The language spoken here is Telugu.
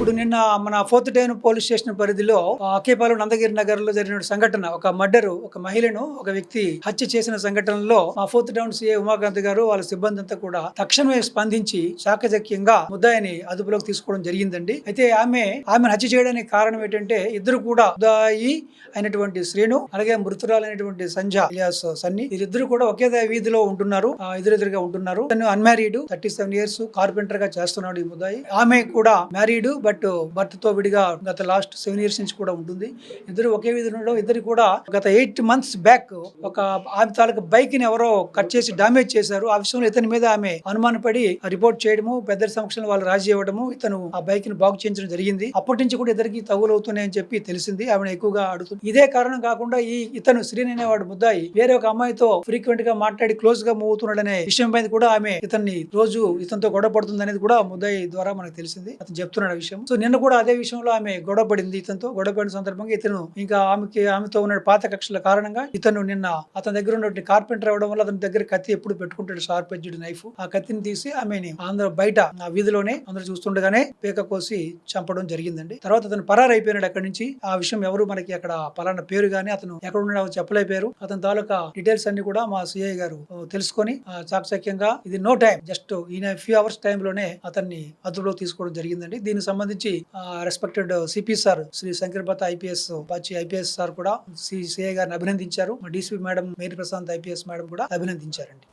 ఇప్పుడు నిన్న మన ఫోర్త్ టౌన్ పోలీస్ స్టేషన్ పరిధిలో అక్కేపాలెం నందగిరి నగర్ లో జరిగిన సంఘటన, ఒక మర్డర్, ఒక మహిళను ఒక వ్యక్తి హత్య చేసిన సంఘటనలో మా ఫోర్త్ టౌన్ సిఐ ఉమాకాంత్ గారు వాళ్ళ సిబ్బంది అంతా కూడా తక్షణమే స్పందించి చాకచక్యంగా ముద్దాయిని అదుపులోకి తీసుకోవడం జరిగిందండి. అయితే ఆమెను హత్య చేయడానికి కారణం ఏంటంటే ఇద్దరు కూడా ముద్దాయి అయినటువంటి శ్రీను అలాగే మృతురాలైనటువంటి సంజ ఇలియాస్ సన్ని, వీరిద్దరు కూడా ఒకే వీధిలో ఉంటున్నారు, ఎదురెదురుగా ఉంటున్నారు. తను అన్మ్యారీడ్, 37 years, కార్పెంటర్ గా చేస్తున్నాడు ఈ ముద్దాయి. ఆమె కూడా మ్యారీడ్, బట్ భర్త తో విడిగా గత లాస్ట్ 7 years నుంచి కూడా ఉంటుంది. ఇద్దరు ఒకే వీధిలో ఉండడం, ఇద్దరు కూడా గత 8 months బ్యాక్ ఒక ఆమె తాలూకు బైక్ ని ఎవరో కట్ చేసి డామేజ్ చేశారు. ఆ విషయంలో ఇతని మీద ఆమె అనుమానపడి రిపోర్ట్ చేయడము, పెద్దల సమక్షంలో వాళ్ళు రాజీ ఇవ్వడము, ఇతను ఆ బైక్ ని బాగు చేయించడం జరిగింది. అప్పటి నుంచి కూడా ఇద్దరికి తగులు అవుతున్నాయని చెప్పి తెలిసింది. ఆమెను ఎక్కువగా అడుగుతుంది. ఇదే కారణం కాకుండా ఇతను శ్రీని అనేవాడు ముద్దాయి వేరే ఒక అమ్మాయితో ఫ్రీక్వెంట్ గా మాట్లాడి క్లోజ్ గా మూవ్ అవుతున్నాడనే విషయం పైన కూడా ఆమె ఇతన్ని రోజు ఇతనితో గొడవ పడుతుంది అనేది కూడా ముద్దాయి ద్వారా మనకు తెలిసింది. అతను చెప్తున్నాడు ఆ విషయం. సో నిన్న కూడా అదే విషయంలో ఆమె గొడవ పడింది. ఇతనితో గొడవ పడిన సందర్భంగా ఇతను ఇంకా ఆమెతో ఉన్న పాత కక్షల కారణంగా ఇతను నిన్న అతని దగ్గర ఉన్నటువంటి కార్పెంటర్ అవడం వల్ల అతని దగ్గర కత్తి ఎప్పుడు పెట్టుకుంటాడు, షార్ప్ ఎడ్జ్డ్ నైఫ్. ఆ కత్తిని తీసి ఆమెని అందరూ బయట ఆ వీధిలోనే అందరూ చూస్తుండగానే పేక కోసి చంపడం జరిగిందండి. తర్వాత అతను పరారు అయిపోయినాడు అక్కడి నుంచి. ఆ విషయం ఎవరు మనకి అక్కడ పలానా పేరు గానీ అతను ఎక్కడ ఉన్నాడో చెప్పలేపారు. అతని తాలూకా డీటెయిల్స్ అన్ని కూడా మా సిఐ గారు తెలుసుకొని చాకచక్యంగా ఇది no time, just in few hours time లోనే అతన్ని అదుపులో తీసుకోవడం జరిగిందండి. దీనికి సంబంధించి రెస్పెక్టెడ్ సిపి సార్ శ్రీ శంకర్బత ఐపీఎస్ బాచి ఐపీఎస్ సార్ కూడా సిఐ గారిని అభినందించారు. DCP madam Mary Prashant IPS madam కూడా అభినందించారండి.